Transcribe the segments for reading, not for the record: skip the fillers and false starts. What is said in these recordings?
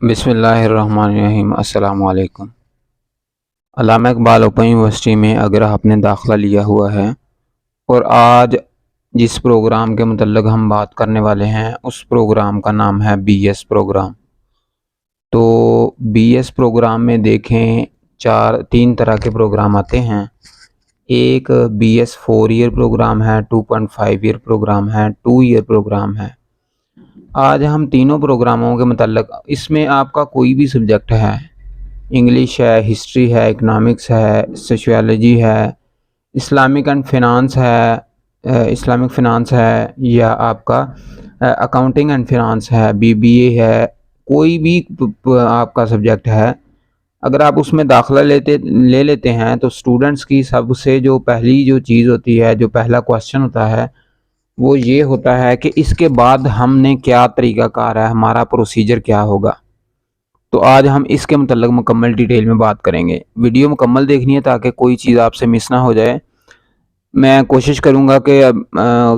बिस्मिल्लाहिर्रहमानिर्रहीम। अस्सलामु अलैकुम। अल्लामा इकबाल ओपन यूनिवर्सिटी में अगर आपने दाखिला लिया हुआ है और आज जिस प्रोग्राम के मतलब हम बात करने वाले हैं उस प्रोग्राम का नाम है बीएस प्रोग्राम। तो बीएस प्रोग्राम में देखें तीन तरह के प्रोग्राम आते हैं। एक बीएस 4 ईयर प्रोग्राम है, 2.5 ईयर प्रोग्राम है, 2 ईयर प्रोग्राम है। आज हम तीनों प्रोग्रामों के मतलब इसमें आपका कोई भी सब्जेक्ट है, इंग्लिश है, हिस्ट्री है, इकनॉमिक्स है, सोशियोलॉजी है, इस्लामिक एंड फिनांस है, इस्लामिक फिनांस है, या आपका अकाउंटिंग एंड फिनांस है, बीबीए है, कोई भी आपका सब्जेक्ट है, अगर आप उसमें दाखिला ले लेते हैं तो स्टूडेंट्स की सबसे जो पहली जो चीज़ होती है, जो पहला क्वेश्चन होता है वो ये होता है कि इसके बाद हमने क्या तरीक़ाकार है, हमारा प्रोसीजर क्या होगा। तो आज हम इसके मतलब मुकम्मल डिटेल में बात करेंगे। वीडियो मुकम्मल देखनी है ताकि कोई चीज़ आपसे मिस ना हो जाए। मैं कोशिश करूँगा कि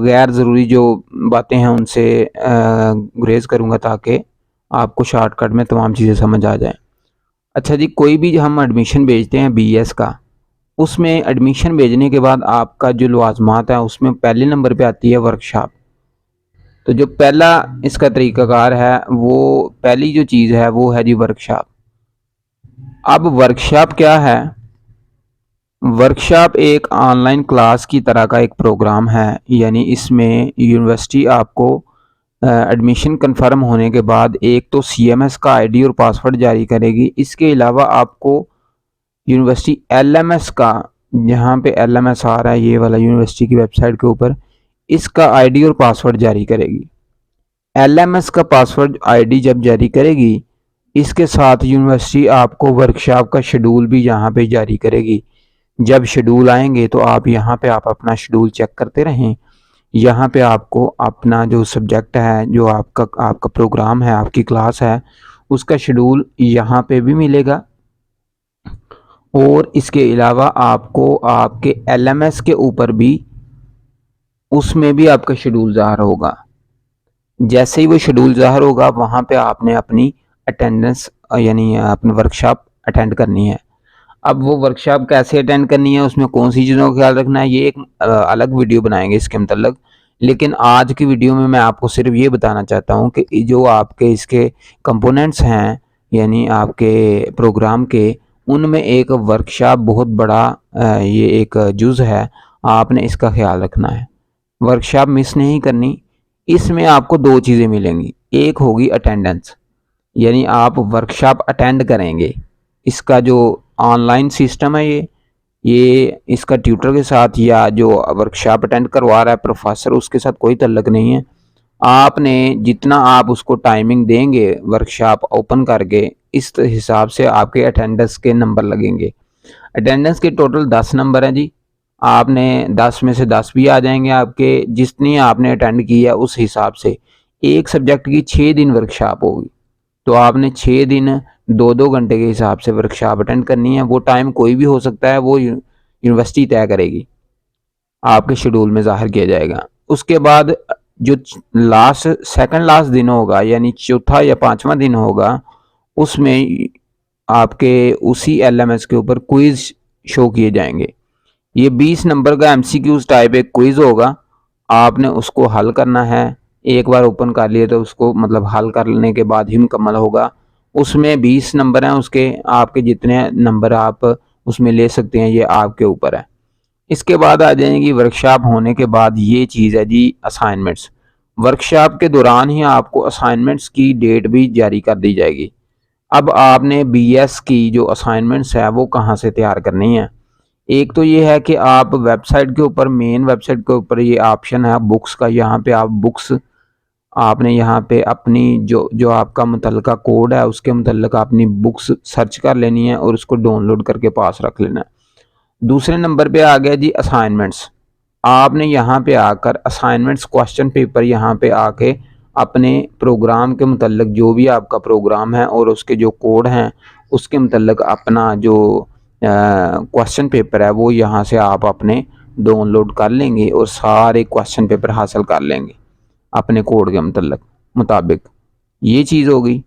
गैर ज़रूरी जो बातें हैं उनसे गुरेज़ करूँगा ताकि आपको शॉर्टकट में तमाम चीज़ें समझ आ जाएँ। अच्छा जी, कोई भी हम एडमिशन भेजते हैं बीएस का, उसमें एडमिशन भेजने के बाद आपका जो लवाज़मात है उसमें पहले नंबर पे आती है वर्कशॉप। तो जो पहला इसका तरीक़ाकार है, वो पहली जो चीज़ है वो है जी वर्कशॉप। अब वर्कशॉप क्या है? वर्कशॉप एक ऑनलाइन क्लास की तरह का एक प्रोग्राम है, यानी इसमें यूनिवर्सिटी आपको एडमिशन कंफर्म होने के बाद एक तो सीएमएस का आईडी और पासवर्ड जारी करेगी। इसके अलावा आपको यूनिवर्सिटी एलएमएस का, जहाँ पे एलएमएस आ रहा है ये वाला यूनिवर्सिटी की वेबसाइट के ऊपर, इसका आईडी और पासवर्ड जारी करेगी। एलएमएस का पासवर्ड आईडी जब जारी करेगी, इसके साथ यूनिवर्सिटी आपको वर्कशॉप का शेड्यूल भी यहाँ पे जारी करेगी। जब शेड्यूल आएंगे तो आप यहाँ पे आप अपना शेड्यूल चेक करते रहें। यहाँ पे आपको अपना जो सब्जेक्ट है, जो आपका प्रोग्राम है, आपकी क्लास है, उसका शेड्यूल यहाँ पे भी मिलेगा। और इसके अलावा आपको आपके एलएमएस के ऊपर भी, उसमें भी आपका शेड्यूल ज़ाहिर होगा। जैसे ही वो शेड्यूल ज़ाहिर होगा वहाँ पे आपने अपनी अटेंडेंस यानी अपनी वर्कशॉप अटेंड करनी है। अब वो वर्कशॉप कैसे अटेंड करनी है, उसमें कौन सी चीज़ों का ख्याल रखना है, ये एक अलग वीडियो बनाएंगे इसके मतलब। लेकिन आज की वीडियो में मैं आपको सिर्फ ये बताना चाहता हूँ कि जो आपके इसके कंपोनेंट्स हैं, यानी आपके प्रोग्राम के, उनमें एक वर्कशॉप बहुत बड़ा ये एक जुज़ है। आपने इसका ख्याल रखना है, वर्कशॉप मिस नहीं करनी। इसमें आपको दो चीज़ें मिलेंगी। एक होगी अटेंडेंस, यानी आप वर्कशॉप अटेंड करेंगे। इसका जो ऑनलाइन सिस्टम है, ये इसका ट्यूटर के साथ या जो वर्कशॉप अटेंड करवा रहा है प्रोफेसर, उसके साथ कोई तल्लक नहीं है। आपने जितना आप उसको टाइमिंग देंगे वर्कशॉप ओपन करके, इस हिसाब से आपके अटेंडेंस के नंबर लगेंगे। अटेंडेंस के टोटल 10 नंबर हैं जी। आपने 10 में से 10 भी आ जाएंगे आपके, जितनी आपने अटेंड की है उस हिसाब से। एक सब्जेक्ट की 6 दिन वर्कशॉप होगी, तो आपने 6 दिन 2-2 घंटे के हिसाब से वर्कशॉप अटेंड करनी है। वो टाइम कोई भी हो सकता है, वो यूनिवर्सिटी तय करेगी, आपके शेड्यूल में ज़ाहिर किया जाएगा। उसके बाद जो सेकंड लास्ट दिन होगा, यानी चौथा या 5वां दिन होगा, उसमें आपके उसी एलएमएस के ऊपर क्विज शो किए जाएंगे। ये 20 नंबर का एमसीक्यूज टाइप एक क्विज होगा, आपने उसको हल करना है। एक बार ओपन कर लिए तो उसको मतलब हल करने के बाद ही मुकम्मल होगा। उसमें 20 नंबर हैं उसके, आपके जितने नंबर आप उसमें ले सकते हैं ये आपके ऊपर है। इसके बाद आ जाएगी वर्कशॉप होने के बाद ये चीज़ है जी असाइनमेंट्स। वर्कशॉप के दौरान ही आपको असाइनमेंट्स की डेट भी जारी कर दी जाएगी। अब आपने बीएस की जो असाइनमेंट्स है वो कहाँ से तैयार करनी है? एक तो ये है कि आप वेबसाइट के ऊपर, मेन वेबसाइट के ऊपर ये ऑप्शन है बुक्स का, यहाँ पे आप बुक्स, आपने यहाँ पे अपनी जो जो आपका मुतल्लिका कोड है उसके मुतल्लिक अपनी बुक्स सर्च कर लेनी है और उसको डाउनलोड करके पास रख लेना है। दूसरे नंबर पे आ गया जी असाइनमेंट्स। आपने यहाँ पे आकर असाइनमेंट्स क्वेश्चन पेपर यहाँ पे आके अपने प्रोग्राम के मुतल्लिक, जो भी आपका प्रोग्राम है और उसके जो कोड हैं उसके मुतल्लिक अपना जो क्वेश्चन पेपर है वो यहाँ से आप अपने डाउनलोड कर लेंगे और सारे क्वेश्चन पेपर हासिल कर लेंगे अपने कोड के मुताबिक। ये चीज़ हो गई।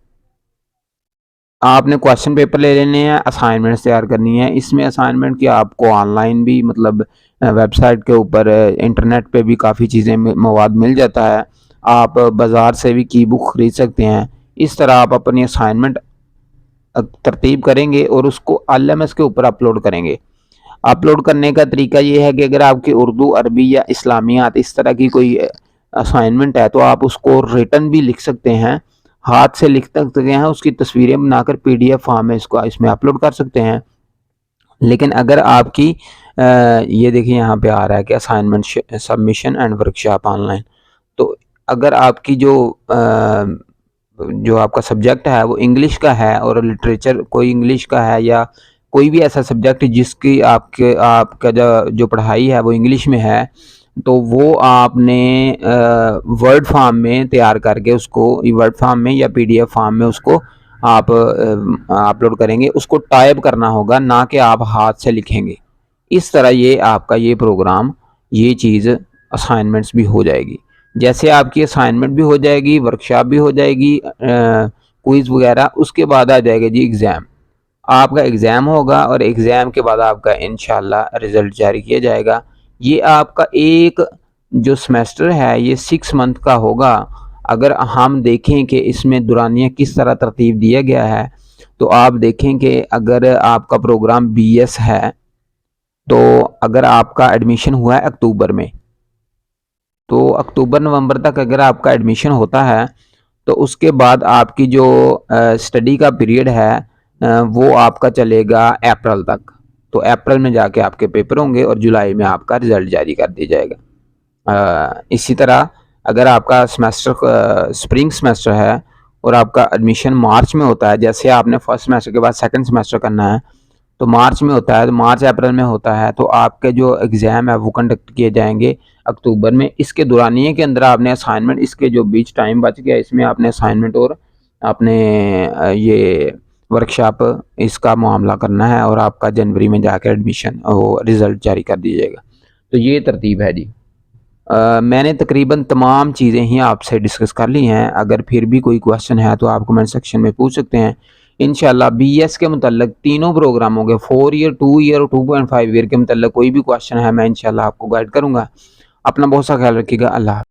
आपने क्वेश्चन पेपर ले लेने हैं, असाइनमेंट्स तैयार करनी है। इसमें असाइनमेंट की आपको ऑनलाइन भी मतलब वेबसाइट के ऊपर इंटरनेट पे भी काफ़ी चीज़ें मवाद मिल जाता है। आप बाज़ार से भी की बुक ख़रीद सकते हैं। इस तरह आप अपनी असाइनमेंट तरतीब करेंगे और उसको एलएमएस के ऊपर अपलोड करेंगे। अपलोड करने का तरीका ये है कि अगर आपकी उर्दू, अरबी या इस्लामियात इस तरह की कोई असाइनमेंट है तो आप उसको रिटन भी लिख सकते हैं, हाथ से लिख सकते हैं, उसकी तस्वीरें बनाकर पीडीएफ फॉर्म में इसको इसमें अपलोड कर सकते हैं। लेकिन अगर आपकी ये देखिए यहाँ पे आ रहा है कि assignment submission and workshop online, तो अगर आपकी जो आपका सब्जेक्ट है वो इंग्लिश का है और लिटरेचर कोई इंग्लिश का है या कोई भी ऐसा सब्जेक्ट जिसकी आपका जो पढ़ाई है वो इंग्लिश में है, तो वो आपने वर्ड फॉर्म में तैयार करके उसको वर्ड फॉर्म में या पीडीएफ फॉर्म में उसको आप अपलोड करेंगे। उसको टाइप करना होगा, ना कि आप हाथ से लिखेंगे। इस तरह ये आपका ये प्रोग्राम, ये चीज़ असाइनमेंट्स भी हो जाएगी। जैसे आपकी असाइनमेंट भी हो जाएगी, वर्कशॉप भी हो जाएगी, क्विज़ वगैरह, उसके बाद आ जाएगा जी एग्ज़ाम। आपका एग्ज़ाम होगा और एग्ज़ाम के बाद आपका इंशाल्लाह रिज़ल्ट जारी किया जाएगा। ये आपका एक जो सेमेस्टर है ये 6 मंथ का होगा। अगर हम देखें कि इसमें दुरानिया किस तरह तरतीब दिया गया है, तो आप देखें कि अगर आपका प्रोग्राम बीएस है, तो अगर आपका एडमिशन हुआ है अक्टूबर में, तो अक्टूबर नवंबर तक अगर आपका एडमिशन होता है, तो उसके बाद आपकी जो स्टडी का पीरियड है वो आपका चलेगा अप्रैल तक। तो अप्रैल में जाके आपके पेपर होंगे और जुलाई में आपका रिज़ल्ट जारी कर दिया जाएगा। इसी तरह अगर आपका सेमेस्टर स्प्रिंग सेमेस्टर है और आपका एडमिशन मार्च में होता है, जैसे आपने फर्स्ट सेमेस्टर के बाद सेकंड सेमेस्टर करना है तो मार्च में होता है, तो मार्च अप्रैल में होता है, तो आपके जो एग्ज़ाम है वो कंडक्ट किए जाएंगे अक्टूबर में। इसके दौरानिए के अंदर आपने असाइनमेंट, इसके जो बीच टाइम बच गया इसमें आपने असाइनमेंट और आपने ये वर्कशॉप इसका मामला करना है और आपका जनवरी में जाकर एडमिशन वो रिज़ल्ट जारी कर दीजिएगा। तो ये तरतीब है जी। मैंने तकरीबन तमाम चीज़ें ही आपसे डिस्कस कर ली हैं। अगर फिर भी कोई क्वेश्चन है तो आप कमेंट सेक्शन में पूछ सकते हैं। इंशाल्लाह बीएस के मुतल्लिक तीनों प्रोग्रामों के 4 ईयर, 2 ईयर और 2.5 ईयर के मुतल्लिक कोई भी क्वेश्चन है मैं इंशाल्लाह आपको गाइड करूँगा। अपना बहुत सा ख्याल रखिएगा। अल्लाह।